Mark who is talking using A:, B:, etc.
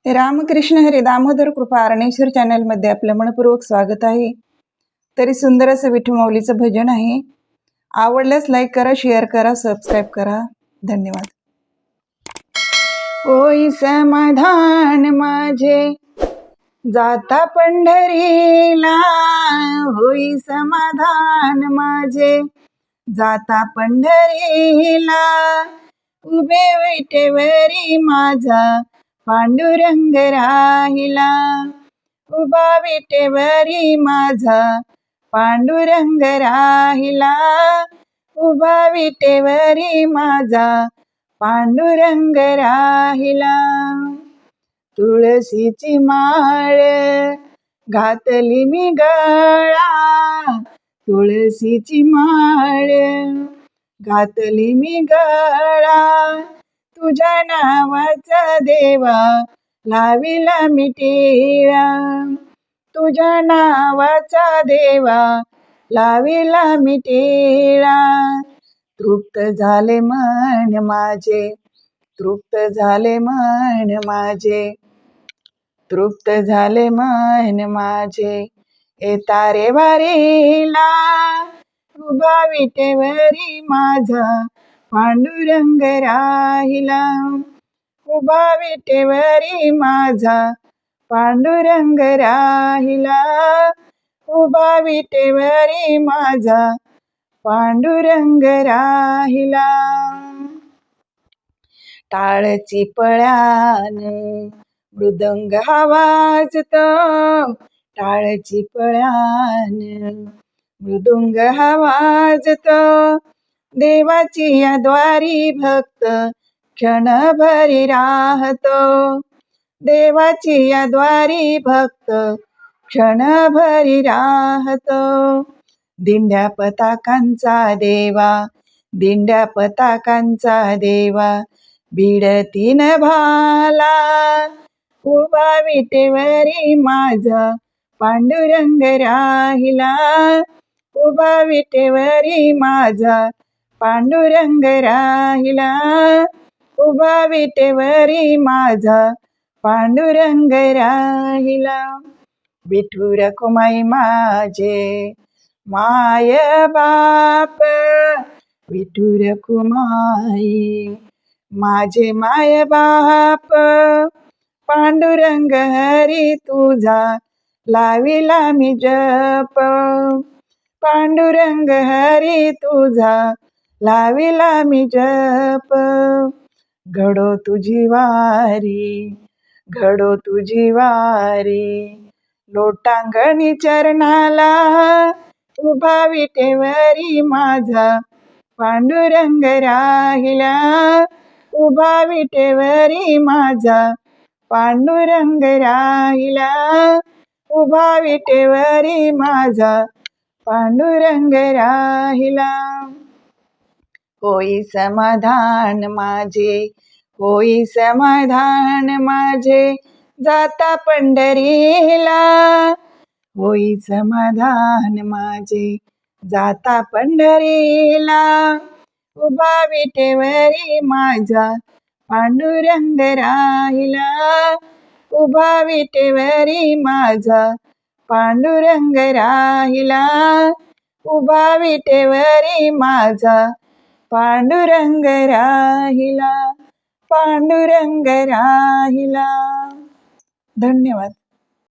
A: रामकृष्ण हरी दामोदर कृपा अरणेश्वर चॅनलमध्ये आपलं मनपूर्वक स्वागत आहे. तरी सुंदर असं विठू माऊलीचं भजन आहे. आवडल्यास लाईक करा, शेअर करा, सबस्क्राईब करा. धन्यवाद. होई समाधान माझे जाता पंढरीला, होई समाधान माझे जाता पंढरीला, उभे विटेवरी माझा पांडुरंग राहिला, उभा विटेवरी माझा पांडुरंग राहिला, उभा विटेवरी माझा पांडुरंग राहिला. तुळशीची माळ घातली मी गळा, तुळशीची माळ घातली मी गळा, तुझ्या नावाचा देवा लाविला मी टिळा, तुझ्या नावाचा देवा लाविला मी टिळा. तृप्त झाले मन माझे, तृप्त झाले मन माझे, तृप्त झाले मन माझे, येता रे वारीला, उभा विटेवरी माझा पांडुरंग राहिला, उभा विटेवरी माझा पांडुरंग राहिला, उभा विटेवरी माझा पांडुरंग राहिला. टाळची पळ्यान मृदंग वाजतो, टाळची पळ्यान मृदुंग वाजतो, देवाची या द्वारी भक्त क्षणभरी राहतो, देवाची या द्वारी भक्त क्षणभरी राहतो. दिंड्या पताकांचा देवा, दिंड्या पताकांचा देवा, बिडतीन भाला, उभा विटेवरी माझा पांडुरंग राहिला, उभा विटेवरी माझा पांडुरंग राहिला, उभा विटेवरी माझा पांडुरंग राहिला. विठू रखुमाई माझे माय बाप, विठू रखुमाई माझे माय बाप, पांडुरंग हरी तुझा लाविला मी जप, पांडुरंग हरी तुझा लाविला मी जप. घडो तुझी वारी, घडो तुझी वारी, लोटांगणी चरणाला, उभा विटेवरी माझा पांडुरंग राहिला, उभा विटेवरी माझा पांडुरंग राहिला, उभा विटेवरी माझा पांडुरंग राहिला. होई समाधान माझे, होई समाधान माझे जाता पंढरीला, होई समाधान माझे जाता पंढरीला, उभा विटेवरी माझा पांडुरंग राहिला, उभा विटेवरी माझा पांडुरंग राहिला, उभा विटेवरी माझा पांडुरंग राहिला, पांडुरंग राहिला. धन्यवाद.